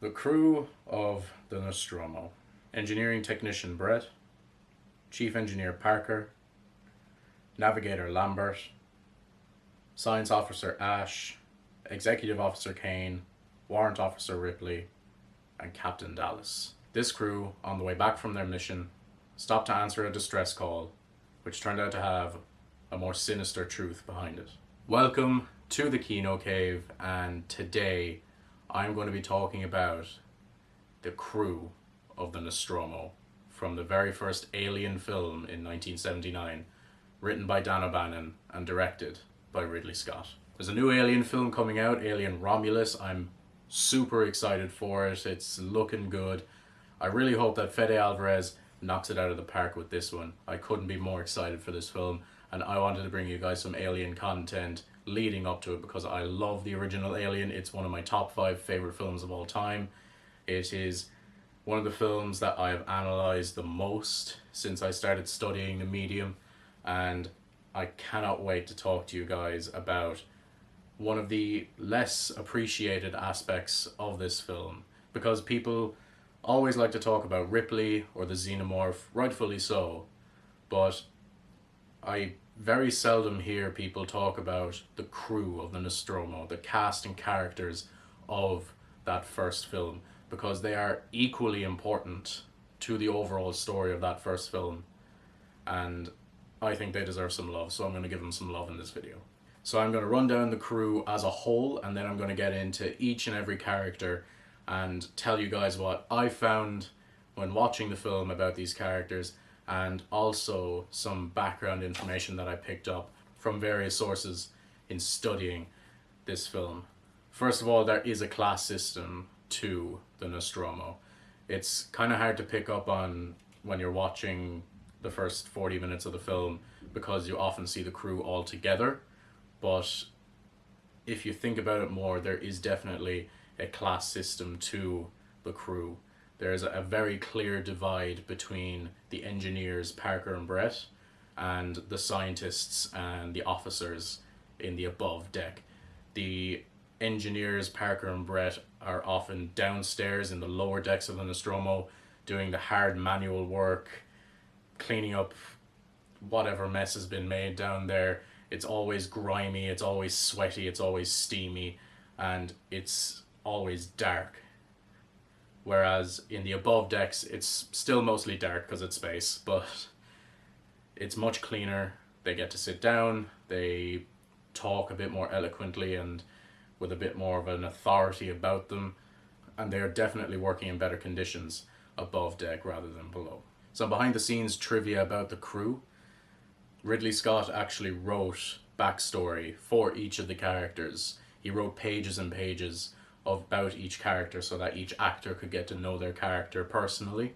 The crew of the Nostromo. Engineering technician Brett, Chief Engineer Parker, Navigator Lambert, Science Officer Ash, Executive Officer Kane, Warrant Officer Ripley, and Captain Dallas. This crew, on the way back from their mission, stopped to answer a distress call, which turned out to have a more sinister truth behind it. Welcome to the Kino cave, and today I'm going to be talking about the crew of the Nostromo from the very first Alien film in 1979, written by Dan O'Bannon and directed by Ridley Scott. There's a new Alien film coming out, Alien Romulus. I'm super excited for it. It's looking good. I really hope that Fede Alvarez knocks it out of the park with this one. I couldn't be more excited for this film, and I wanted to bring you guys some Alien content leading up to it because I love the original Alien. It's one of my top 5 favorite films of all time. It is one of the films that I have analyzed the most since I started studying the medium, and I cannot wait to talk to you guys about one of the less appreciated aspects of this film, because people always like to talk about Ripley or the xenomorph, rightfully so, but I very seldom hear people talk about the crew of the Nostromo, the cast and characters of that first film, because they are equally important to the overall story of that first film, and I think they deserve some love, so I'm going to give them some love in this video. So I'm going to run down the crew as a whole, and then I'm going to get into each and every character and tell you guys what I found when watching the film about these characters, and also some background information that I picked up from various sources in studying this film. First of all, there is a class system to the Nostromo. It's kind of hard to pick up on when you're watching the first 40 minutes of the film because you often see the crew all together, but if you think about it more, there is definitely a class system to the crew. There's a very clear divide between the engineers, Parker and Brett, and the scientists and the officers in the above deck. The engineers, Parker and Brett, are often downstairs in the lower decks of the Nostromo doing the hard manual work, cleaning up whatever mess has been made down there. It's always grimy, it's always sweaty, it's always steamy, and it's always dark. Whereas in the above decks, it's still mostly dark because it's space, but it's much cleaner. They get to sit down, they talk a bit more eloquently and with a bit more of an authority about them, and they're definitely working in better conditions above deck rather than below. Some behind the scenes trivia about the crew. Ridley Scott actually wrote backstory for each of the characters. He wrote pages and pages about each character so that each actor could get to know their character personally,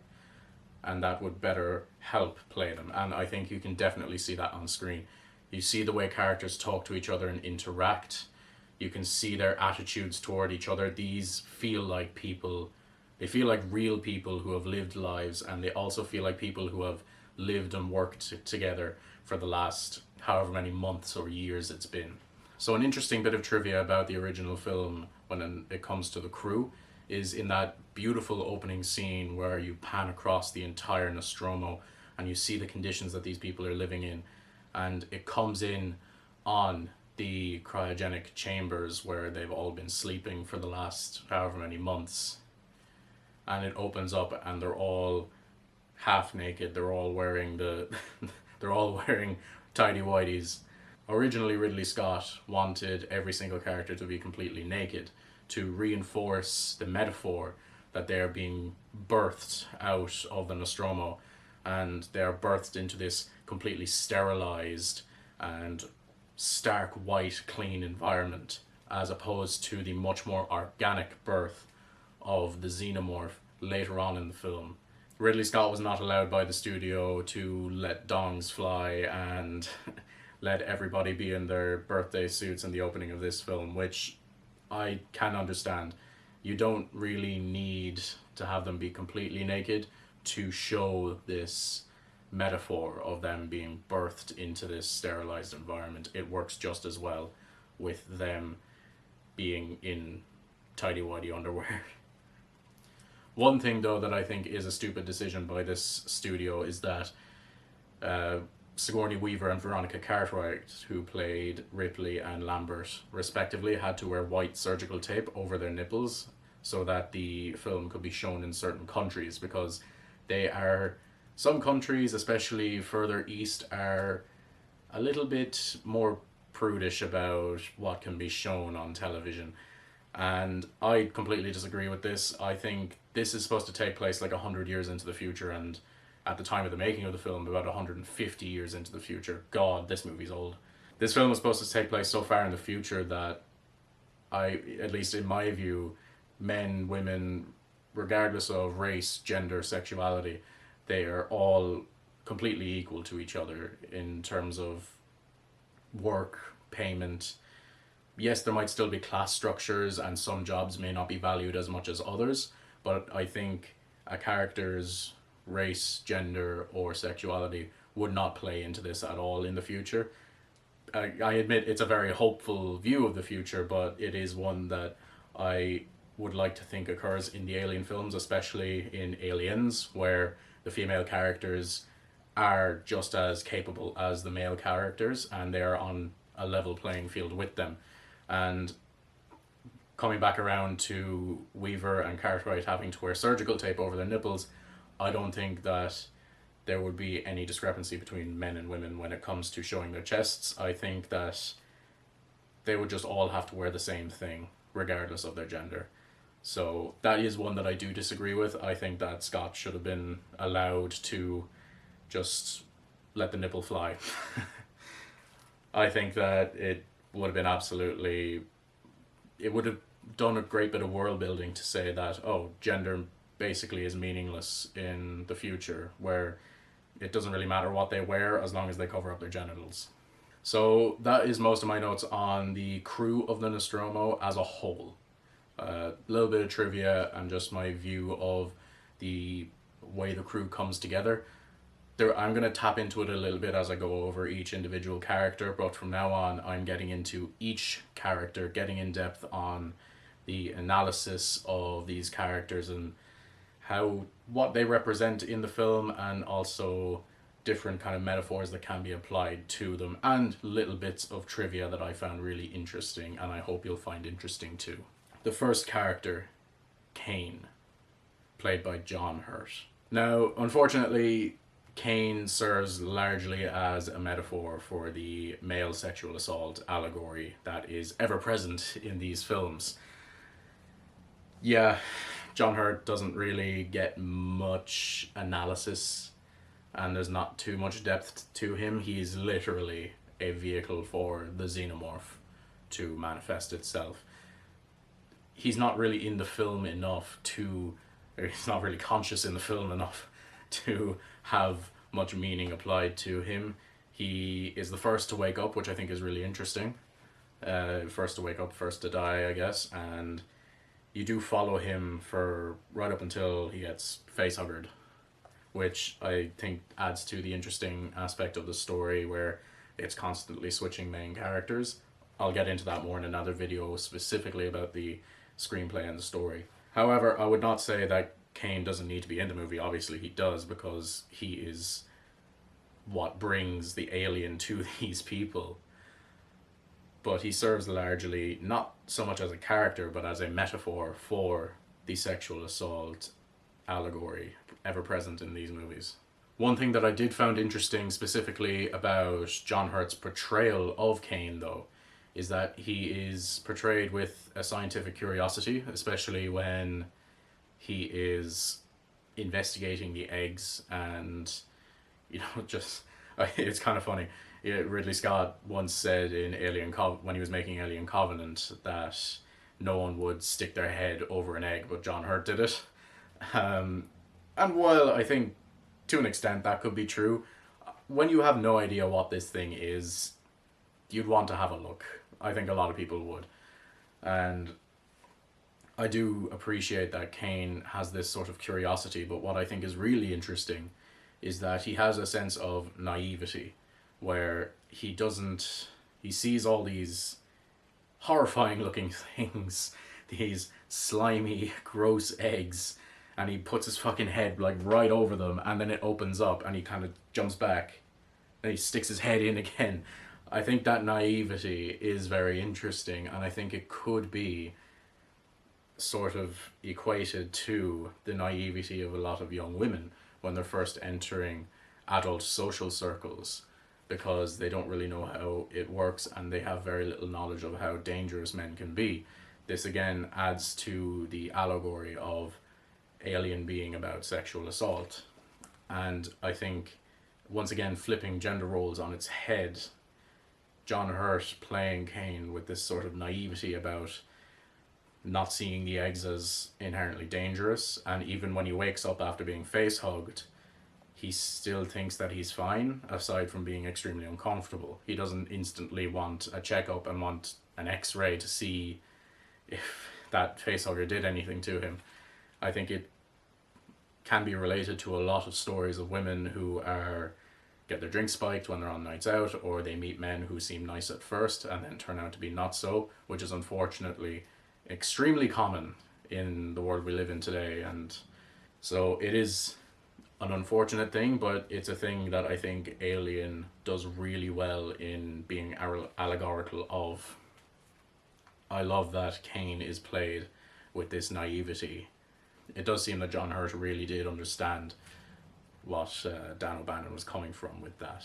and that would better help play them. And I think you can definitely see that on screen. You see the way characters talk to each other and interact. You can see their attitudes toward each other. These feel like people, they feel like real people who have lived lives, and they also feel like people who have lived and worked together for the last however many months or years it's been. So an interesting bit of trivia about the original film when it comes to the crew is in that beautiful opening scene where you pan across the entire Nostromo and you see the conditions that these people are living in, and it comes in on the cryogenic chambers where they've all been sleeping for the last however many months, and it opens up and they're all half naked. They're all wearing they're all wearing tidy-whities. Originally, Ridley Scott wanted every single character to be completely naked to reinforce the metaphor that they're being birthed out of the Nostromo, and they're birthed into this completely sterilized and stark white clean environment, as opposed to the much more organic birth of the xenomorph later on in the film. Ridley Scott was not allowed by the studio to let dongs fly and let everybody be in their birthday suits in the opening of this film, which I can understand. You don't really need to have them be completely naked to show this metaphor of them being birthed into this sterilized environment. It works just as well with them being in tidy-whitey underwear. One thing, though, that I think is a stupid decision by this studio is that uh, Sigourney Weaver and Veronica Cartwright, who played Ripley and Lambert respectively, had to wear white surgical tape over their nipples so that the film could be shown in certain countries, because they are, some countries, especially further east, are a little bit more prudish about what can be shown on television. And I completely disagree with this. I think this is supposed to take place like 100 years into the future, and at the time of the making of the film, about 150 years into the future. God, this movie's old. This film was supposed to take place so far in the future that at least in my view, men, women, regardless of race, gender, sexuality, they are all completely equal to each other in terms of work, payment. Yes, there might still be class structures and some jobs may not be valued as much as others, but I think a character's race, gender, or sexuality would not play into this at all in the future. I admit it's a very hopeful view of the future, but it is one that I would like to think occurs in the Alien films, especially in Aliens, where the female characters are just as capable as the male characters and they are on a level playing field with them. And coming back around to Weaver and Cartwright having to wear surgical tape over their nipples, I don't think that there would be any discrepancy between men and women when it comes to showing their chests. I think that they would just all have to wear the same thing, regardless of their gender. So that is one that I do disagree with. I think that Scott should have been allowed to just let the nipple fly. I think that it would have been absolutely... It would have done a great bit of world building to say that, oh, gender basically is meaningless in the future, where it doesn't really matter what they wear as long as they cover up their genitals. So that is most of my notes on the crew of the Nostromo as a whole. A little bit of trivia and just my view of the way the crew comes together. I'm going to tap into it a little bit as I go over each individual character, but from now on I'm getting into each character, getting in depth on the analysis of these characters and what they represent in the film, and also different kind of metaphors that can be applied to them, and little bits of trivia that I found really interesting and I hope you'll find interesting too. The first character, Kane, played by John Hurt. Now, unfortunately, Kane serves largely as a metaphor for the male sexual assault allegory that is ever present in these films. Yeah, John Hurt doesn't really get much analysis and there's not too much depth to him. He's literally a vehicle for the xenomorph to manifest itself. He's not really in the film enough or he's not really conscious in the film enough to have much meaning applied to him. He is the first to wake up, which I think is really interesting. First to wake up, first to die, I guess, and you do follow him for right up until he gets facehuggered, which I think adds to the interesting aspect of the story where it's constantly switching main characters. I'll get into that more in another video specifically about the screenplay and the story. However, I would not say that Kane doesn't need to be in the movie. Obviously he does, because he is what brings the alien to these people. But he serves largely not so much as a character but as a metaphor for the sexual assault allegory ever present in these movies. One thing that I did find interesting specifically about John Hurt's portrayal of Kane, though, is that he is portrayed with a scientific curiosity, especially when he is investigating the eggs. And just it's kind of funny. Ridley Scott once said in when he was making Alien Covenant that no one would stick their head over an egg, but John Hurt did it. And while I think to an extent that could be true, when you have no idea what this thing is, you'd want to have a look. I think a lot of people would. And I do appreciate that Kane has this sort of curiosity, but what I think is really interesting is that he has a sense of naivety where he sees all these horrifying looking things, these slimy, gross eggs, and he puts his fucking head like right over them, and then it opens up and he kind of jumps back and he sticks his head in again. I think that naivety is very interesting, and I think it could be sort of equated to the naivety of a lot of young women when they're first entering adult social circles, because they don't really know how it works and they have very little knowledge of how dangerous men can be. This again adds to the allegory of Alien being about sexual assault. And I think, once again, flipping gender roles on its head, John Hurt playing Kane with this sort of naivety about not seeing the eggs as inherently dangerous, and even when he wakes up after being face hugged, he still thinks that he's fine, aside from being extremely uncomfortable. He doesn't instantly want a checkup and want an x-ray to see if that facehugger did anything to him. I think it can be related to a lot of stories of women who are get their drinks spiked when they're on nights out, or they meet men who seem nice at first and then turn out to be not so, which is unfortunately extremely common in the world we live in today. And so it is an unfortunate thing, but it's a thing that I think Alien does really well in being allegorical of. I love that Kane is played with this naivety. It does seem that John Hurt really did understand what Dan O'Bannon was coming from with that.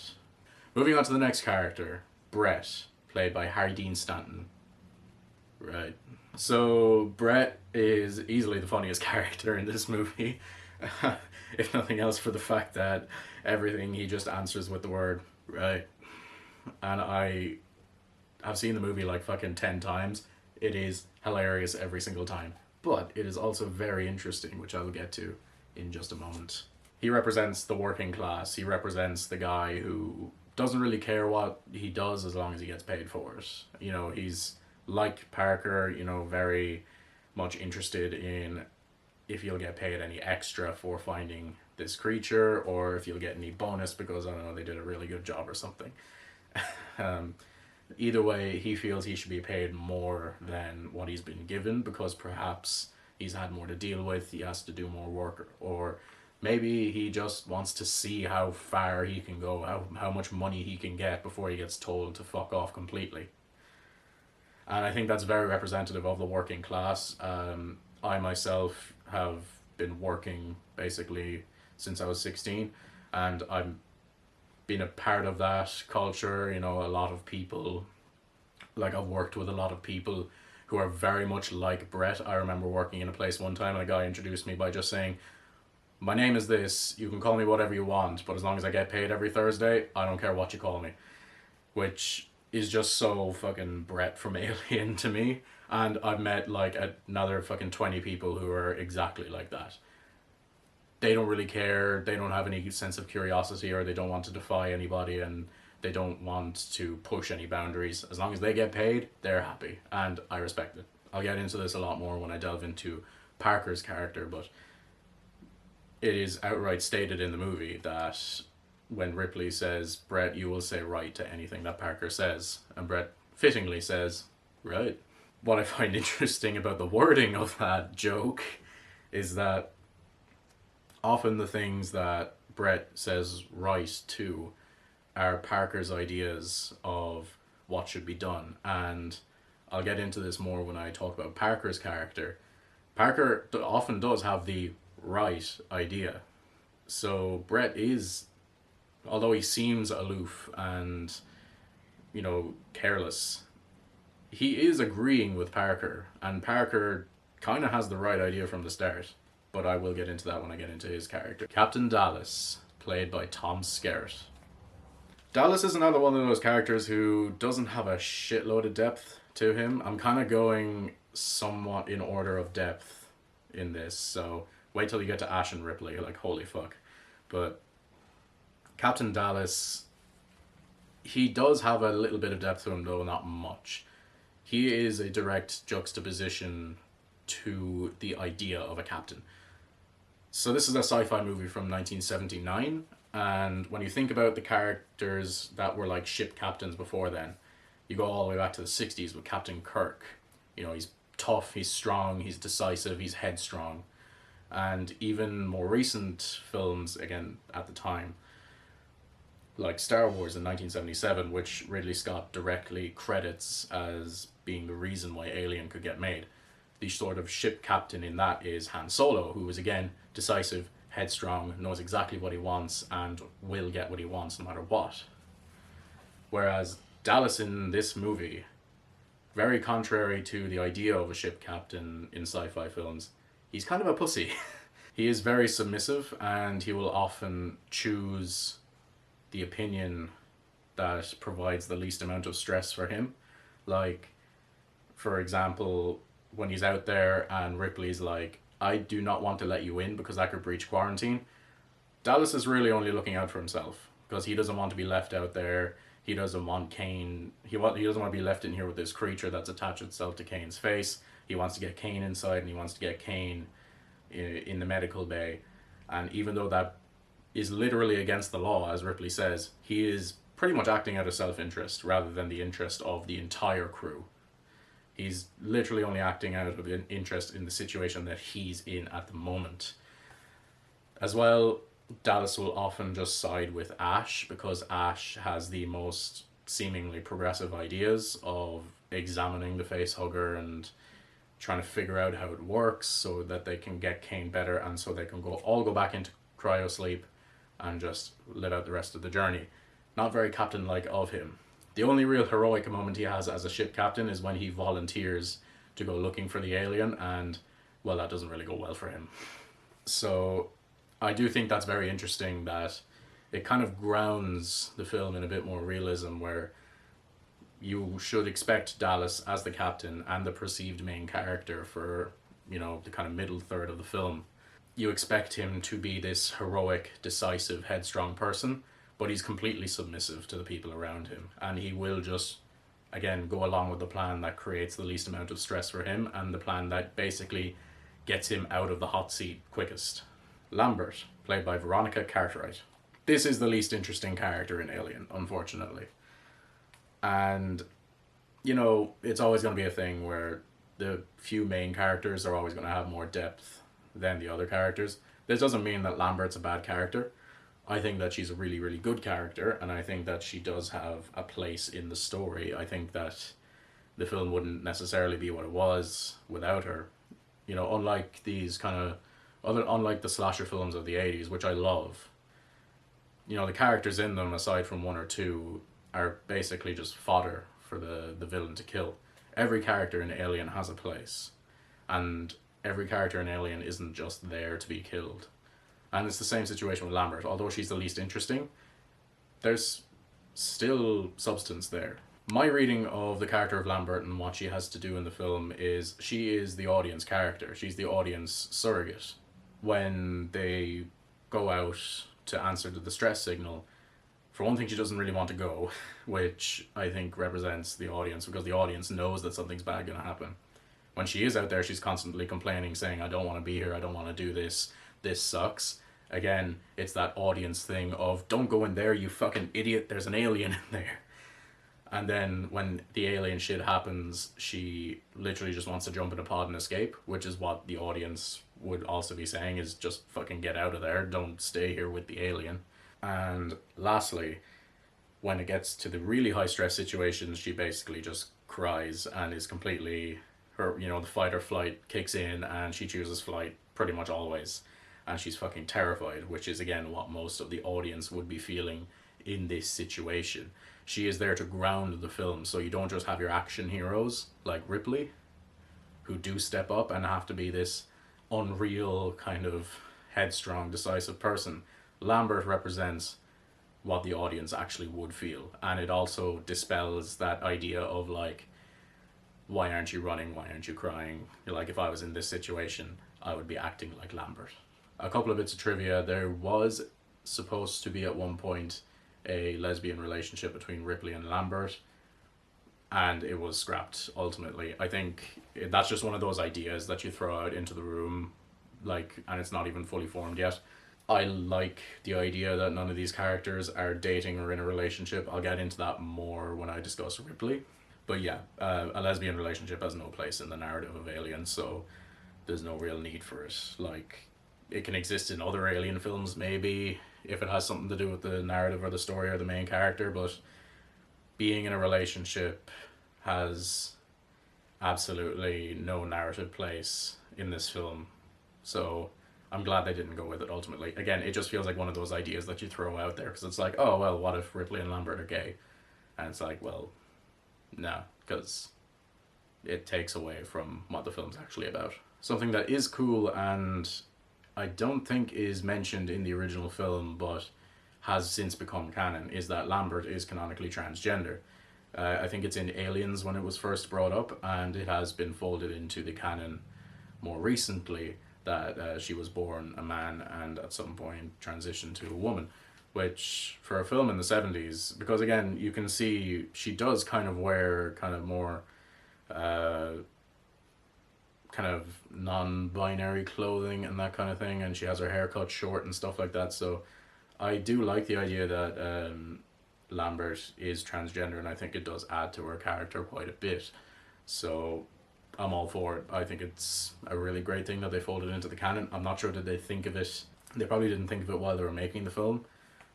Moving on to the next character, Brett, played by Harry Dean Stanton. Right. So Brett is easily the funniest character in this movie, if nothing else for the fact that everything he just answers with the word right. And I have seen the movie like fucking 10 times. It is hilarious every single time, but it is also very interesting, which I will get to in just a moment. He represents the working class. He represents the guy who doesn't really care what he does as long as he gets paid for it. You know, he's like Parker, you know, very much interested in if you'll get paid any extra for finding this creature, or if you'll get any bonus because, I don't know, they did a really good job or something. Either way, he feels he should be paid more than what he's been given, because perhaps he's had more to deal with, he has to do more work, or maybe he just wants to see how far he can go, how much money he can get before he gets told to fuck off completely. And I think that's very representative of the working class. I myself have been working basically since I was 16, and I've been a part of that culture. You know, a lot of people, like I've worked with a lot of people who are very much like Brett. I remember working in a place one time and a guy introduced me by just saying, "My name is this, you can call me whatever you want, but as long as I get paid every Thursday, I don't care what you call me." Which is just so fucking Brett from Alien to me. And I've met like another fucking 20 people who are exactly like that. They don't really care, they don't have any sense of curiosity, or they don't want to defy anybody, and they don't want to push any boundaries. As long as they get paid, they're happy, and I respect it. I'll get into this a lot more when I delve into Parker's character, but it is outright stated in the movie that when Ripley says, "Brett, you will say right to anything that Parker says," and Brett fittingly says, "Right." What I find interesting about the wording of that joke is that often the things that Brett says right to are Parker's ideas of what should be done. And I'll get into this more when I talk about Parker's character. Parker often does have the right idea. So Brett is, although he seems aloof and, you know, careless, he is agreeing with Parker, and Parker kind of has the right idea from the start. But I will get into that when I get into his character. Captain Dallas, played by Tom Skerritt. Dallas is another one of those characters who doesn't have a shitload of depth to him. I'm kind of going somewhat in order of depth in this, so wait till you get to Ash and Ripley, like holy fuck. But Captain Dallas, he does have a little bit of depth to him, though not much. He is a direct juxtaposition to the idea of a captain. So this is a sci-fi movie from 1979, and when you think about the characters that were like ship captains before then, you go all the way back to the 60s with Captain Kirk. You know, he's tough, he's strong, he's decisive, he's headstrong. And even more recent films, again, at the time, like Star Wars in 1977, which Ridley Scott directly credits as being the reason why Alien could get made. The sort of ship captain in that is Han Solo, who is, again, decisive, headstrong, knows exactly what he wants, and will get what he wants no matter what. Whereas Dallas in this movie, very contrary to the idea of a ship captain in sci-fi films, he's kind of a pussy. He is very submissive, and he will often choose the opinion that provides the least amount of stress for him. Like, for example, when he's out there and Ripley's like, I do not want to let you in because I could breach quarantine. Dallas is really only looking out for himself because he doesn't want to be left out there. He doesn't want Kane. He doesn't want to be left in here with this creature that's attached itself to Kane's face. He wants to get Kane inside, and he wants to get Kane in the medical bay. And even though that is literally against the law, as Ripley says, he is pretty much acting out of self-interest rather than the interest of the entire crew. He's literally only acting out of an interest in the situation that he's in at the moment. As well, Dallas will often just side with Ash because Ash has the most seemingly progressive ideas of examining the facehugger and trying to figure out how it works so that they can get Kane better, and so they can all go back into cryosleep and just live out the rest of the journey. Not very captain-like of him. The only real heroic moment he has as a ship captain is when he volunteers to go looking for the alien, and, well, that doesn't really go well for him. So I do think that's very interesting, that it kind of grounds the film in a bit more realism, where you should expect Dallas as the captain and the perceived main character for, the kind of middle third of the film. You expect him to be this heroic, decisive, headstrong person, but he's completely submissive to the people around him, and he will just, again, go along with the plan that creates the least amount of stress for him, and the plan that basically gets him out of the hot seat quickest. Lambert, played by Veronica Cartwright. This is the least interesting character in Alien, unfortunately. And, it's always going to be a thing where the few main characters are always going to have more depth than the other characters. This doesn't mean that Lambert's a bad character. I think that she's a really, really good character, and I think that she does have a place in the story. I think that the film wouldn't necessarily be what it was without her. Unlike these unlike the slasher films of the 80s, which I love, the characters in them, aside from one or two, are basically just fodder for the villain to kill. Every character in Alien has a place, and every character in Alien isn't just there to be killed. And it's the same situation with Lambert. Although she's the least interesting, there's still substance there. My reading of the character of Lambert and what she has to do in the film is she is the audience character. She's the audience surrogate. When they go out to answer the distress signal, for one thing, she doesn't really want to go, which I think represents the audience, because the audience knows that something's bad going to happen. When she is out there, she's constantly complaining, saying, I don't want to be here, I don't want to do this sucks. Again, it's that audience thing of, don't go in there, you fucking idiot, there's an alien in there. And then when the alien shit happens, she literally just wants to jump in a pod and escape, which is what the audience would also be saying, is just fucking get out of there, don't stay here with the alien. And lastly, when it gets to the really high stress situations, she basically just cries and is completely, the fight or flight kicks in, and she chooses flight pretty much always. And she's fucking terrified, which is, again, what most of the audience would be feeling in this situation. She is there to ground the film, so you don't just have your action heroes like Ripley, who do step up and have to be this unreal kind of headstrong, decisive person. Lambert represents what the audience actually would feel, and it also dispels that idea of, like, why aren't you running, why aren't you crying? Like, if I was in this situation, I would be acting like Lambert. A couple of bits of trivia. There was supposed to be at one point a lesbian relationship between Ripley and Lambert, and it was scrapped ultimately. I think that's just one of those ideas that you throw out into the room, and it's not even fully formed yet. I like the idea that none of these characters are dating or in a relationship. I'll get into that more when I discuss Ripley. But yeah, a lesbian relationship has no place in the narrative of Alien, so there's no real need for it. it can exist in other Alien films, maybe, if it has something to do with the narrative or the story or the main character, but being in a relationship has absolutely no narrative place in this film. So I'm glad they didn't go with it ultimately. Again, it just feels like one of those ideas that you throw out there because it's like, oh, well, what if Ripley and Lambert are gay? And it's like, well, no, because it takes away from what the film's actually about. Something that is cool and I don't think is mentioned in the original film but has since become canon is that Lambert is canonically transgender. I think it's in Aliens when it was first brought up, and it has been folded into the canon more recently that she was born a man and at some point transitioned to a woman. Which, for a film in the 70s, because again, you can see she does kind of wear kind of more kind of non-binary clothing and that kind of thing, and she has her hair cut short and stuff like that. So I do like the idea that Lambert is transgender, and I think it does add to her character quite a bit. So I'm all for it. I think it's a really great thing that they folded into the canon. I'm not sure did they think of it. They probably didn't think of it while they were making the film,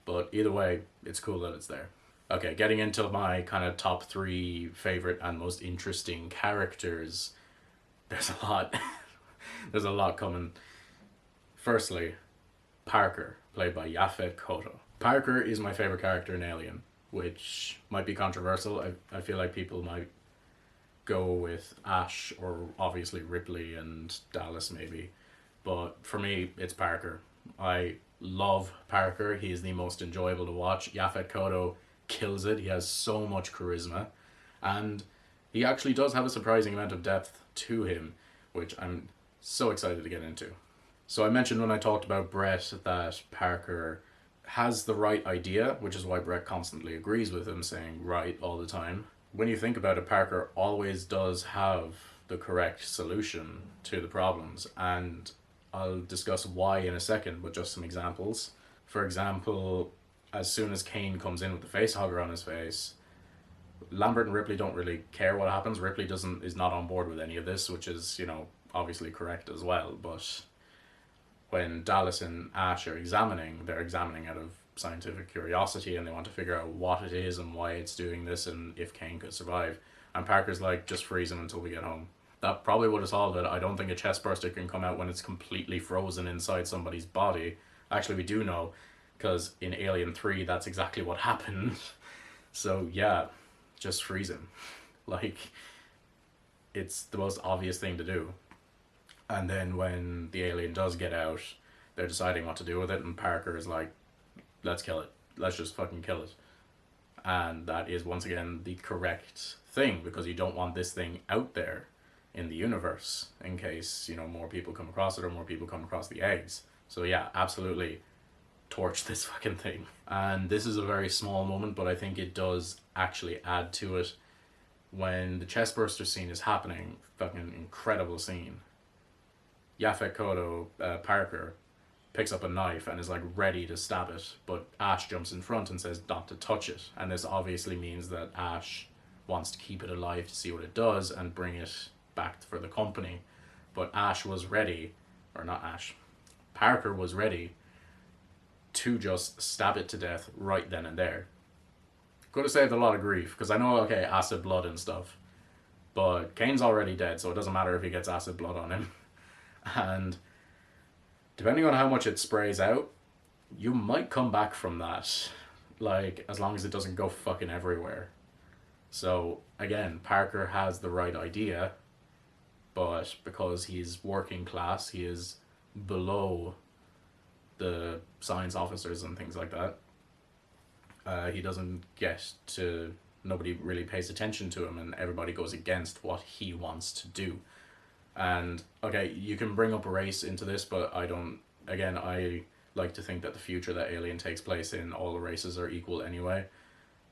but either way, it's cool that it's there. Okay, getting into my kind of top 3 favorite and most interesting characters. There's a lot. There's a lot coming. Firstly, Parker, played by Yaphet Kotto. Parker is my favorite character in Alien, which might be controversial. I feel like people might go with Ash or obviously Ripley and Dallas maybe. But for me, it's Parker. I love Parker. He is the most enjoyable to watch. Yaphet Kotto kills it. He has so much charisma. And he actually does have a surprising amount of depth to him, which I'm so excited to get into. So I mentioned when I talked about Brett that Parker has the right idea, which is why Brett constantly agrees with him, saying right all the time. When you think about it, Parker always does have the correct solution to the problems, and I'll discuss why in a second with just some examples. For example, as soon as Kane comes in with the facehugger on his face, Lambert and Ripley don't really care what happens. Ripley is not on board with any of this, which is, obviously correct as well. But when Dallas and Ash are examining, they're examining out of scientific curiosity and they want to figure out what it is and why it's doing this and if Kane could survive. And Parker's like, just freeze him until we get home. That probably would have solved it. I don't think a chest burster can come out when it's completely frozen inside somebody's body. Actually, we do know, because in Alien 3, that's exactly what happened. So yeah, just freeze him. Like, it's the most obvious thing to do. And then when the alien does get out, they're deciding what to do with it, and Parker is like, let's kill it. Let's just fucking kill it. And that is, once again, the correct thing, because you don't want this thing out there in the universe in case, more people come across it or more people come across the eggs. So yeah, absolutely torch this fucking thing. And this is a very small moment, but I think it does actually add to it. When the chestburster scene is happening, fucking incredible scene. Yaphet Kotto, Parker, picks up a knife and is like ready to stab it, but Ash jumps in front and says not to touch it. And this obviously means that Ash wants to keep it alive to see what it does and bring it back for the company. But Ash was ready, or not Ash, Parker was ready to just stab it to death right then and there. Could have saved a lot of grief, because I know, okay, acid blood and stuff, but Kane's already dead, so it doesn't matter if he gets acid blood on him. And depending on how much it sprays out, you might come back from that, like, as long as it doesn't go fucking everywhere. So again, Parker has the right idea, but because he's working class, he is below the science officers and things like that. He doesn't get to, nobody really pays attention to him, and everybody goes against what he wants to do. And okay, you can bring up race into this, but I like to think that the future that Alien takes place in, all the races are equal anyway.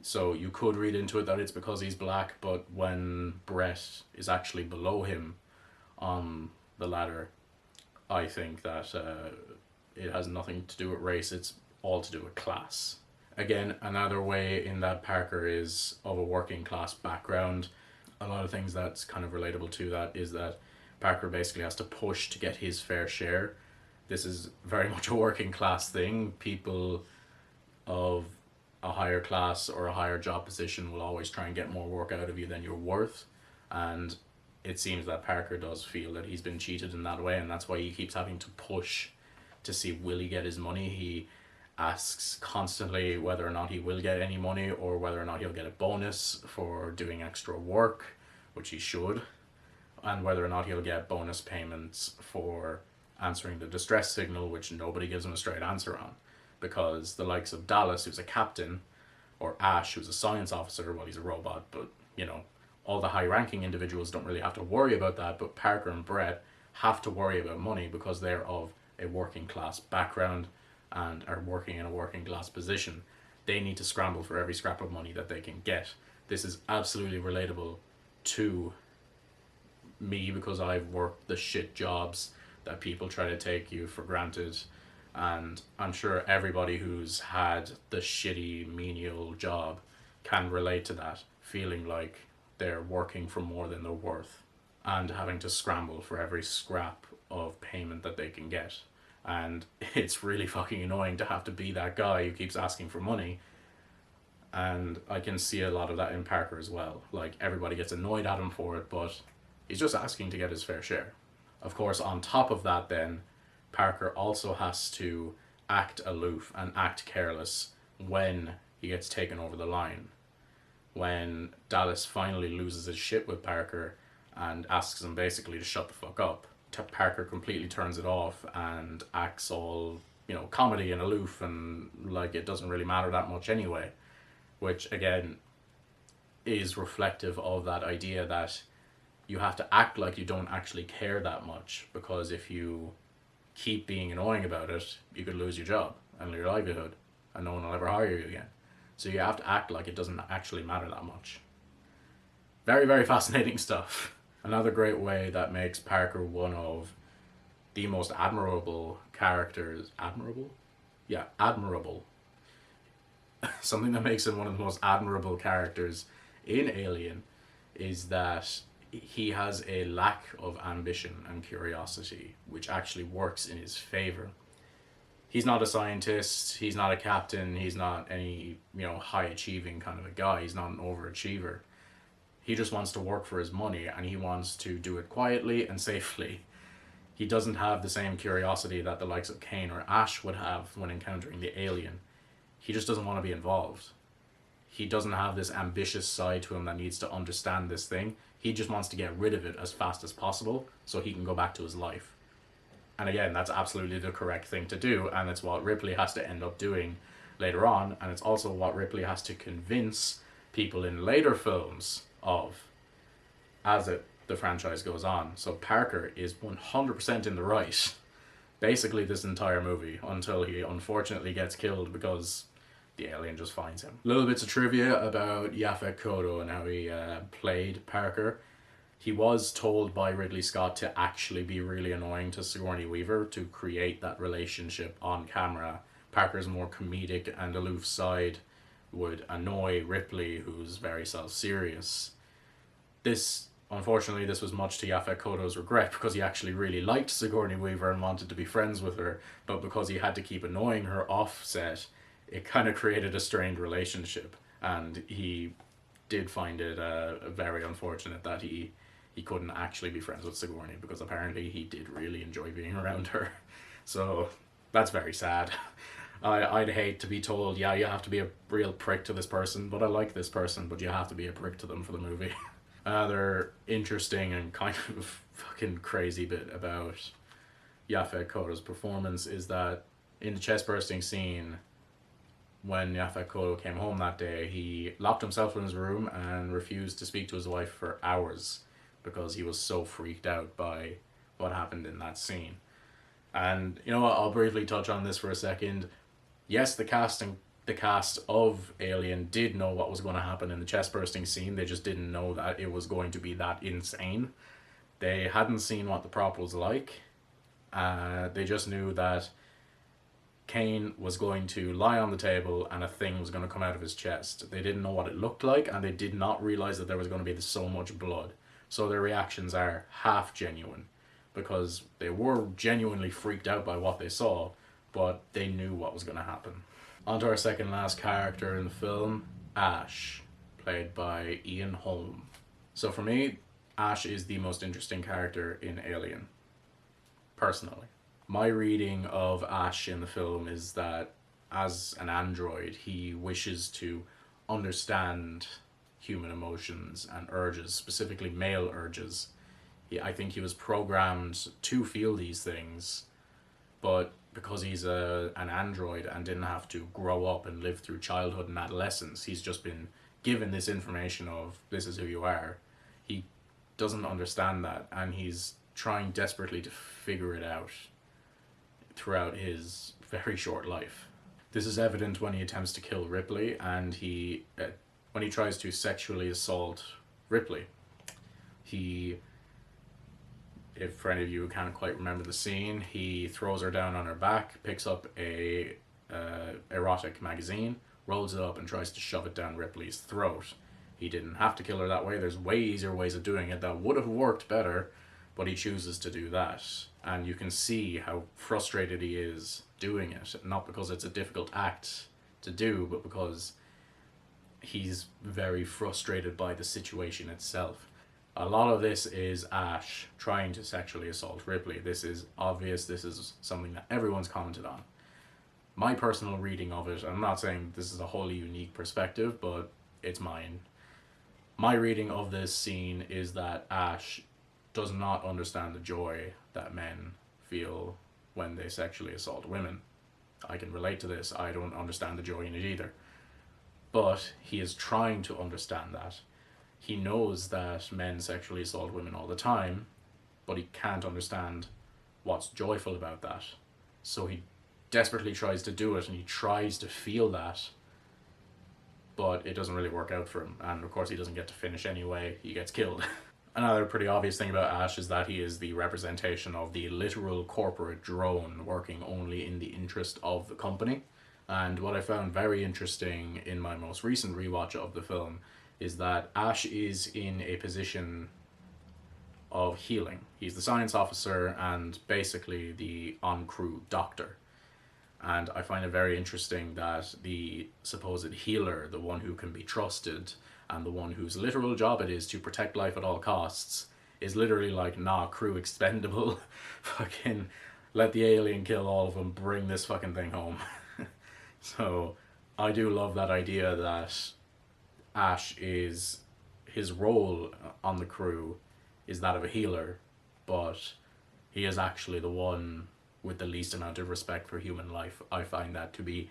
So you could read into it that it's because he's black, but when Brett is actually below him on the ladder, I think that it has nothing to do with race, it's all to do with class. Again, another way in that Parker is of a working class background. A lot of things that's kind of relatable to that is that Parker basically has to push to get his fair share. This is very much a working class thing. People of a higher class or a higher job position will always try and get more work out of you than you're worth. And it seems that Parker does feel that he's been cheated in that way, and that's why he keeps having to push to see will he get his money. He asks constantly whether or not he will get any money or whether or not he'll get a bonus for doing extra work, which he should, and whether or not he'll get bonus payments for answering the distress signal, which nobody gives him a straight answer on, because the likes of Dallas, who's a captain, or Ash, who's a science officer, well, he's a robot, but you know, all the high-ranking individuals don't really have to worry about that, but Parker and Brett have to worry about money because they're of a working class background and are working in a working class position. They need to scramble for every scrap of money that they can get. This is absolutely relatable to me because I've worked the shit jobs that people try to take you for granted, and I'm sure everybody who's had the shitty menial job can relate to that, feeling like they're working for more than they're worth and having to scramble for every scrap of payment that they can get. And it's really fucking annoying to have to be that guy who keeps asking for money. And I can see a lot of that in Parker as well. Like, everybody gets annoyed at him for it, but he's just asking to get his fair share. Of course, on top of that then, Parker also has to act aloof and act careless when he gets taken over the line. When Dallas finally loses his shit with Parker and asks him basically to shut the fuck up, Parker completely turns it off and acts all, you know, comedy and aloof and like it doesn't really matter that much anyway. Which, again, is reflective of that idea that you have to act like you don't actually care that much, because if you keep being annoying about it, you could lose your job and your livelihood, and no one will ever hire you again. So you have to act like it doesn't actually matter that much. Very, very fascinating stuff. Another great way that makes Parker one of the most admirable characters... Admirable? Yeah, admirable. Something that makes him one of the most admirable characters in Alien is that he has a lack of ambition and curiosity, which actually works in his favor. He's not a scientist, he's not a captain, he's not any, you know, high achieving kind of a guy, he's not an overachiever. He just wants to work for his money, and he wants to do it quietly and safely. He doesn't have the same curiosity that the likes of Kane or Ash would have when encountering the alien. He just doesn't want to be involved. He doesn't have this ambitious side to him that needs to understand this thing. He just wants to get rid of it as fast as possible so he can go back to his life. And again, that's absolutely the correct thing to do, and it's what Ripley has to end up doing later on, and it's also what Ripley has to convince people in later films of as the franchise goes on. So Parker is 100% in the right basically this entire movie until he unfortunately gets killed because the alien just finds him. Little bits of trivia about Yaphet Kotto and how he played Parker. He was told by Ridley Scott to actually be really annoying to Sigourney Weaver to create that relationship on camera. Parker's more comedic and aloof side would annoy Ripley, who's very self-serious. Unfortunately, this was much to Yaphet Kotto's regret, because he actually really liked Sigourney Weaver and wanted to be friends with her, but because he had to keep annoying her off set, it kind of created a strained relationship, and he did find it very unfortunate that he couldn't actually be friends with Sigourney, because apparently he did really enjoy being around her. So that's very sad. I'd hate to be told, yeah, you have to be a real prick to this person, but I like this person, but you have to be a prick to them for the movie. Another interesting and kind of fucking crazy bit about Yaphet Kotto's performance is that in the chest bursting scene, when Yaphet Kotto came home that day, he locked himself in his room and refused to speak to his wife for hours because he was so freaked out by what happened in that scene. And you know what, I'll briefly touch on this for a second. Yes, the cast of Alien did know what was going to happen in the chest bursting scene. They just didn't know that it was going to be that insane. They hadn't seen what the prop was like. They just knew that Kane was going to lie on the table and a thing was going to come out of his chest. They didn't know what it looked like, and they did not realize that there was going to be so much blood. So their reactions are half genuine. because they were genuinely freaked out by what they saw, but they knew what was going to happen. On to our second last character in the film, Ash, played by Ian Holm. So for me, Ash is the most interesting character in Alien, personally. My reading of Ash in the film is that as an android, he wishes to understand human emotions and urges, specifically male urges. I think he was programmed to feel these things, but because he's an android and didn't have to grow up and live through childhood and adolescence, he's just been given this information of this is who you are. He doesn't understand that, and he's trying desperately to figure it out throughout his very short life. This is evident when he attempts to kill Ripley, and when he tries to sexually assault Ripley. If for any of you who can't quite remember the scene, he throws her down on her back, picks up a erotic magazine, rolls it up, and tries to shove it down Ripley's throat. He didn't have to kill her that way. There's way easier ways of doing it that would have worked better, but he chooses to do that. And you can see how frustrated he is doing it, not because it's a difficult act to do, but because he's very frustrated by the situation itself. A lot of this is Ash trying to sexually assault Ripley. This is obvious. This is something that everyone's commented on. My personal reading of it, I'm not saying this is a wholly unique perspective, but it's mine. My reading of this scene is that Ash does not understand the joy that men feel when they sexually assault women. I can relate to this. I don't understand the joy in it either. But he is trying to understand that. He knows that men sexually assault women all the time, but he can't understand what's joyful about that. So he desperately tries to do it, and he tries to feel that, but it doesn't really work out for him. And of course he doesn't get to finish anyway. He gets killed. Another pretty obvious thing about Ash is that he is the representation of the literal corporate drone working only in the interest of the company. And what I found very interesting in my most recent rewatch of the film is that Ash is in a position of healing. He's the science officer and basically the on-crew doctor. And I find it very interesting that the supposed healer, the one who can be trusted, and the one whose literal job it is to protect life at all costs, is literally like, nah, crew expendable. Fucking let the alien kill all of them, bring this fucking thing home. So I do love that idea that Ash is, his role on the crew is that of a healer, but he is actually the one with the least amount of respect for human life. I find that to be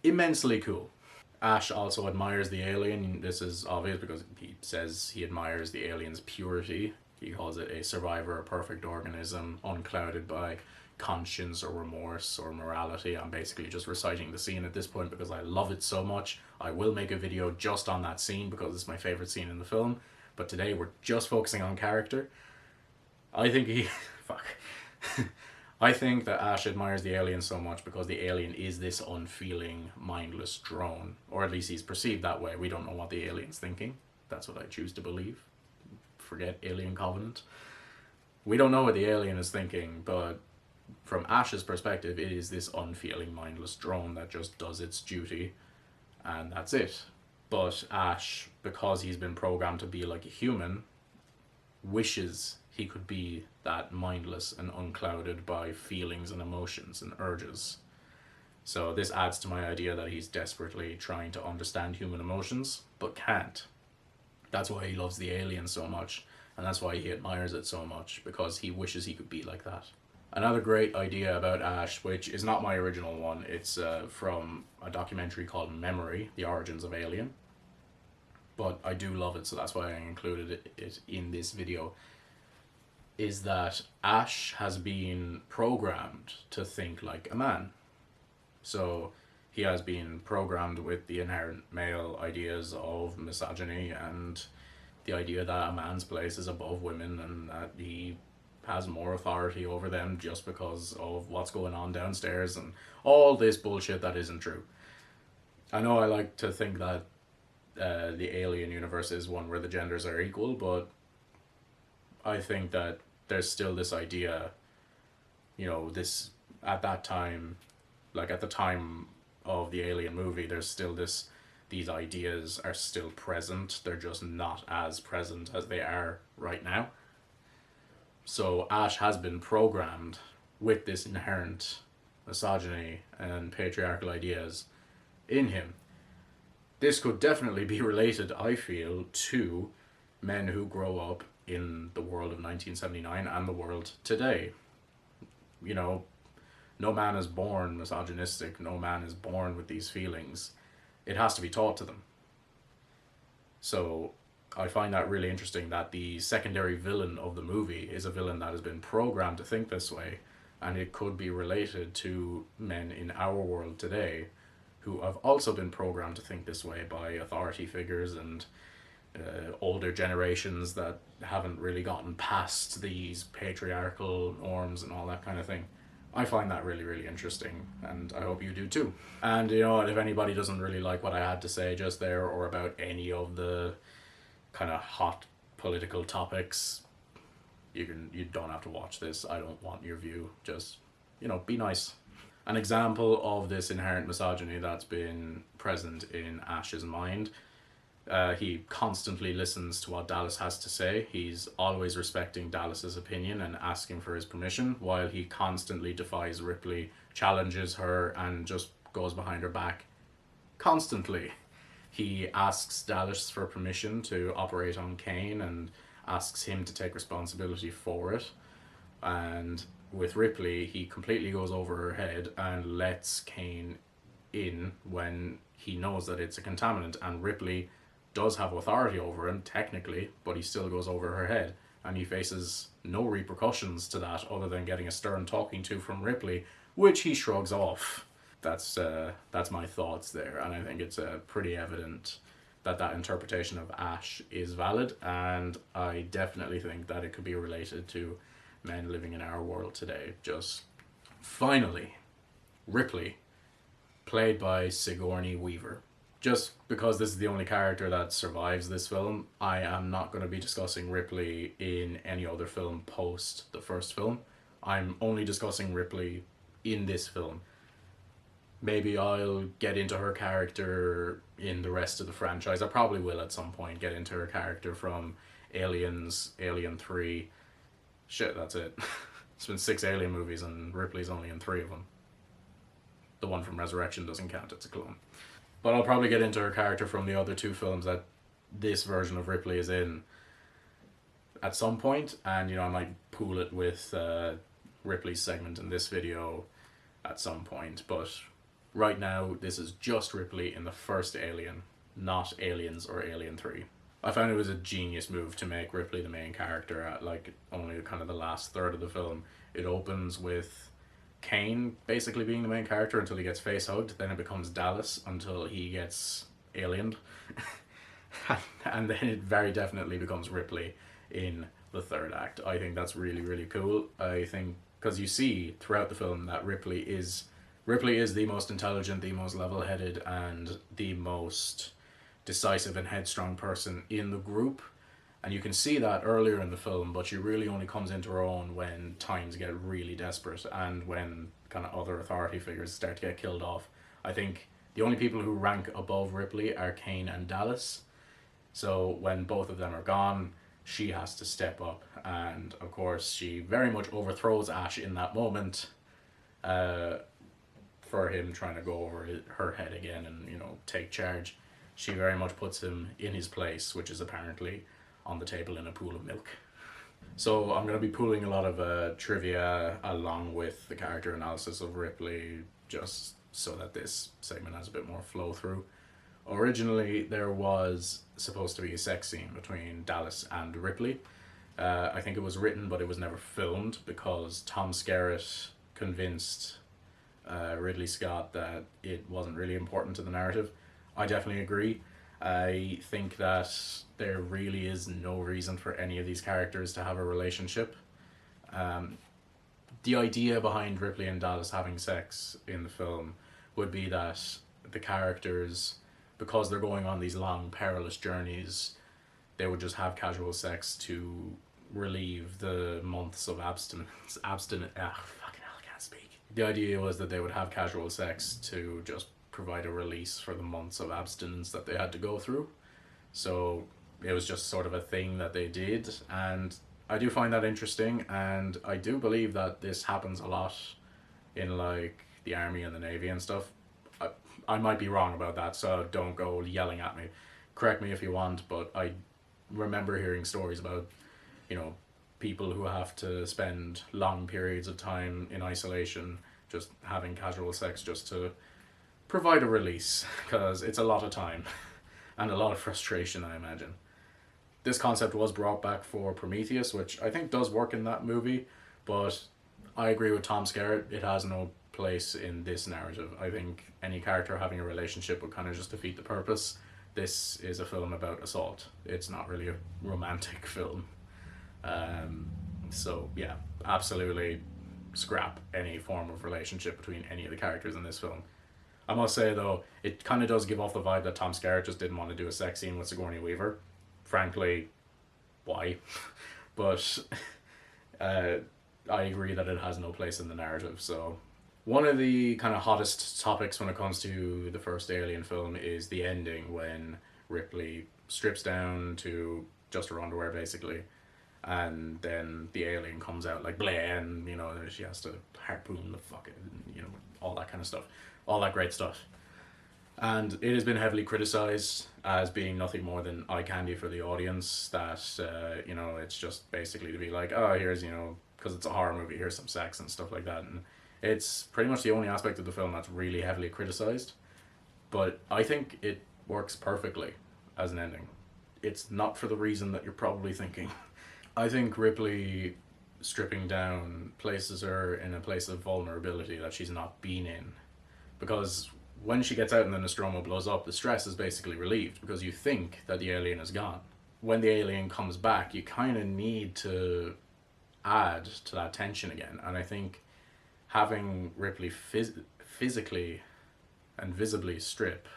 immensely cool. Ash also admires the alien. This is obvious because he says he admires the alien's purity. He calls it a survivor, a perfect organism, unclouded by conscience or remorse or morality. I'm basically just reciting the scene at this point because I love it so much. I will make a video just on that scene because it's my favorite scene in the film, but today we're just focusing on character. I think I think that Ash admires the alien so much because the alien is this unfeeling, mindless drone, or at least he's perceived that way. We don't know what the alien's thinking. That's what I choose to believe. Forget Alien Covenant. We don't know what the alien is thinking, but from Ash's perspective, it is this unfeeling, mindless drone that just does its duty, and that's it. But Ash, because he's been programmed to be like a human, wishes he could be that mindless and unclouded by feelings and emotions and urges. So this adds to my idea that he's desperately trying to understand human emotions, but can't. That's why he loves the alien so much, and that's why he admires it so much, because he wishes he could be like that. Another great idea about Ash, which is not my original one, it's from a documentary called Memory, The Origins of Alien. But I do love it, so that's why I included it in this video, is that Ash has been programmed to think like a man. So he has been programmed with the inherent male ideas of misogyny and the idea that a man's place is above women and that he has more authority over them just because of what's going on downstairs and all this bullshit that isn't true. I know I like to think that the alien universe is one where the genders are equal, but I think that there's still this idea, this at that time, like at the time of the Alien movie, there's still these ideas are still present. They're just not as present as they are right now. So Ash has been programmed with this inherent misogyny and patriarchal ideas in him. This could definitely be related, I feel, to men who grow up in the world of 1979 and the world today. You know, no man is born misogynistic, no man is born with these feelings. It has to be taught to them. So I find that really interesting that the secondary villain of the movie is a villain that has been programmed to think this way, and it could be related to men in our world today who have also been programmed to think this way by authority figures and older generations that haven't really gotten past these patriarchal norms and all that kind of thing. I find that really, really interesting, and I hope you do too. And if anybody doesn't really like what I had to say just there, or about any of the kind of hot political topics, you don't have to watch this. I don't want your view. Just, be nice. An example of this inherent misogyny that's been present in Ash's mind, he constantly listens to what Dallas has to say. He's always respecting Dallas's opinion and asking for his permission, while he constantly defies Ripley, challenges her, and just goes behind her back. Constantly. He asks Dallas for permission to operate on Kane and asks him to take responsibility for it. And with Ripley, he completely goes over her head and lets Kane in when he knows that it's a contaminant, and Ripley does have authority over him technically, but he still goes over her head, and he faces no repercussions to that other than getting a stern talking to from Ripley, which he shrugs off. That's my thoughts there, and I think it's pretty evident that interpretation of Ash is valid, and I definitely think that it could be related to men living in our world today. Just finally, Ripley, played by Sigourney Weaver. Just because this is the only character that survives this film, I am not going to be discussing Ripley in any other film post the first film. I'm only discussing Ripley in this film. Maybe I'll get into her character in the rest of the franchise. I probably will at some point get into her character from Aliens, Alien 3. Shit, that's it. It's been 6 Alien movies and Ripley's only in 3 of them. The one from Resurrection doesn't count, it's a clone. But I'll probably get into her character from the other 2 films that this version of Ripley is in at some point, and I might pool it with Ripley's segment in this video at some point. But right now, this is just Ripley in the first Alien, not Aliens or Alien 3. I found it was a genius move to make Ripley the main character at only kind of the last third of the film. It opens with Kane basically being the main character until he gets face hugged, then it becomes Dallas until he gets aliened, and then it very definitely becomes Ripley in the third act. I think that's really, really cool. I think because you see throughout the film that Ripley is the most intelligent, the most level-headed, and the most decisive and headstrong person in the group. And you can see that earlier in the film, but she really only comes into her own when times get really desperate and when kind of other authority figures start to get killed off. I think the only people who rank above Ripley are Kane and Dallas. So when both of them are gone, she has to step up. And of course, she very much overthrows Ash in that moment for him trying to go over her head again and, take charge. She very much puts him in his place, which is apparently on the table in a pool of milk. So I'm going to be pooling a lot of trivia along with the character analysis of Ripley, just so that this segment has a bit more flow through. Originally, there was supposed to be a sex scene between Dallas and Ripley. I think it was written, but it was never filmed because Tom Skerritt convinced Ridley Scott that it wasn't really important to the narrative. I definitely agree. I think that there really is no reason for any of these characters to have a relationship. The idea behind Ripley and Dallas having sex in the film would be that the characters, because they're going on these long, perilous journeys, they would just have casual sex to relieve the months of fucking hell, I can't speak. The idea was that they would have casual sex to just provide a release for the months of abstinence that they had to go through. So it was just sort of a thing that they did, and I do find that interesting, and I do believe that this happens a lot in like the army and the navy and stuff. I might be wrong about that, so don't go yelling at me. Correct me if you want, but I remember hearing stories about, people who have to spend long periods of time in isolation just having casual sex just to provide a release, because it's a lot of time and a lot of frustration, I imagine. This concept was brought back for Prometheus, which I think does work in that movie, but I agree with Tom Skerritt, it has no place in this narrative. I think any character having a relationship would kind of just defeat the purpose. This is a film about assault. It's not really a romantic film. So yeah, absolutely scrap any form of relationship between any of the characters in this film. I must say though, it kind of does give off the vibe that Tom Skerritt just didn't want to do a sex scene with Sigourney Weaver. Frankly, why? But I agree that it has no place in the narrative. So one of the kind of hottest topics when it comes to the first Alien film is the ending, when Ripley strips down to just her underwear basically, and then the alien comes out like bleh, and she has to harpoon the fucking, all that kind of stuff, all that great stuff. And it has been heavily criticized as being nothing more than eye candy for the audience, that it's just basically to be like, oh, here's, because it's a horror movie, here's some sex and stuff like that. And it's pretty much the only aspect of the film that's really heavily criticized, but I think it works perfectly as an ending. It's not for the reason that you're probably thinking. I think Ripley stripping down places her in a place of vulnerability that she's not been in, because when she gets out and the Nostromo blows up, the stress is basically relieved because you think that the alien is gone. When the alien comes back, you kind of need to add to that tension again, and I think having Ripley physically and visibly strip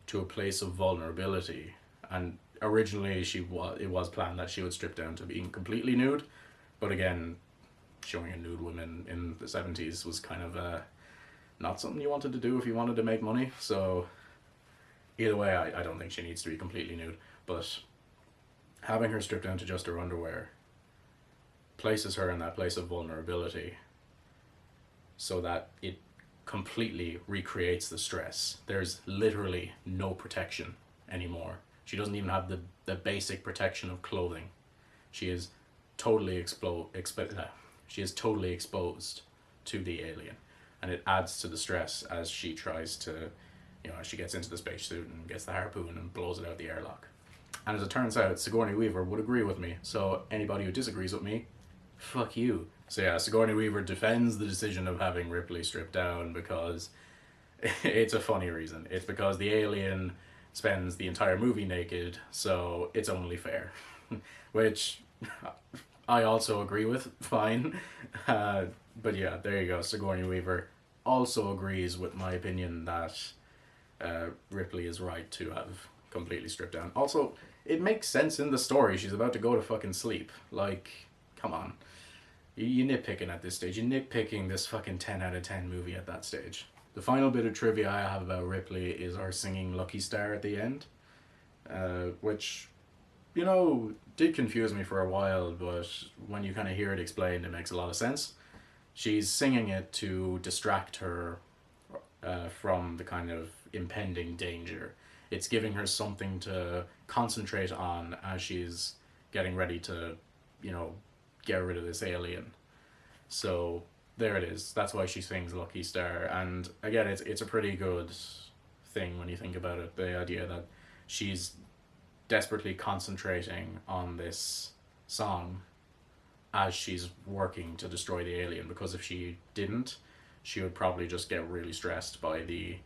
to a place of vulnerability, and originally it was planned that she would strip down to being completely nude, but again, showing a nude woman in the 70s was kind of not something you wanted to do if you wanted to make money. So either way, I don't think she needs to be completely nude, but having her strip down to just her underwear places her in that place of vulnerability so that it completely recreates the stress. There's literally no protection anymore. She doesn't even have the basic protection of clothing. She is totally exposed to the alien, and it adds to the stress as she tries to, as she gets into the spacesuit and gets the harpoon and blows it out the airlock. And as it turns out, Sigourney Weaver would agree with me, so anybody who disagrees with me, fuck you. So yeah, Sigourney Weaver defends the decision of having Ripley stripped down because it's a funny reason. It's because the alien spends the entire movie naked, so it's only fair. Which I also agree with, fine. But yeah, there you go. Sigourney Weaver also agrees with my opinion that Ripley is right to have completely stripped down. Also, it makes sense in the story. She's about to go to fucking sleep. Like, come on. You're nitpicking at this stage. You're nitpicking this fucking 10 out of 10 movie at that stage. The final bit of trivia I have about Ripley is her singing Lucky Star at the end, which, did confuse me for a while, but when you kind of hear it explained, it makes a lot of sense. She's singing it to distract her from the kind of impending danger. It's giving her something to concentrate on as she's getting ready to, get rid of this alien. So there it is. That's why she sings Lucky Star. And again, it's a pretty good thing when you think about it. The idea that she's desperately concentrating on this song as she's working to destroy the alien, because if she didn't, she would probably just get really stressed by the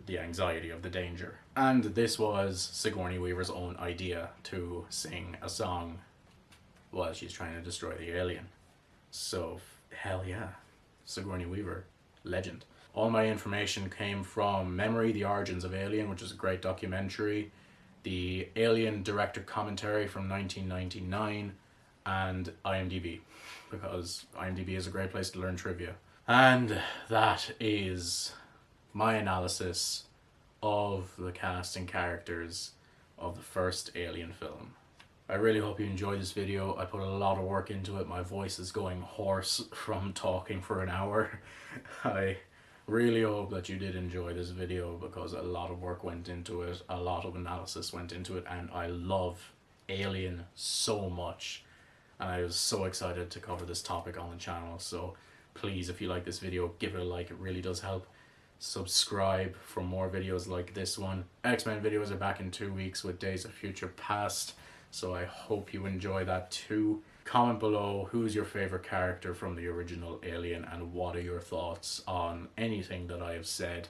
anxiety of the danger. And this was Sigourney Weaver's own idea, to sing a song while she's trying to destroy the alien. So hell yeah, Sigourney Weaver, legend. All my information came from Memory, The Origins of Alien, which is a great documentary. the Alien director commentary from 1999, and IMDb, because IMDb is a great place to learn trivia. And that is my analysis of the cast and characters of the first Alien film. I really hope you enjoyed this video. I put a lot of work into it. My voice is going hoarse from talking for an hour. I really hope that you did enjoy this video because a lot of work went into it, a lot of analysis went into it, and I love Alien so much. And I was so excited to cover this topic on the channel. So please, if you like this video, give it a like. It really does help. Subscribe for more videos like this one. X-Men videos are back in 2 weeks with Days of Future Past, so I hope you enjoy that too. Comment below who's your favorite character from the original Alien and what are your thoughts on anything that I have said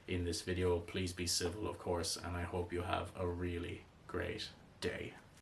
in this video. Please be civil, of course, and I hope you have a really great day.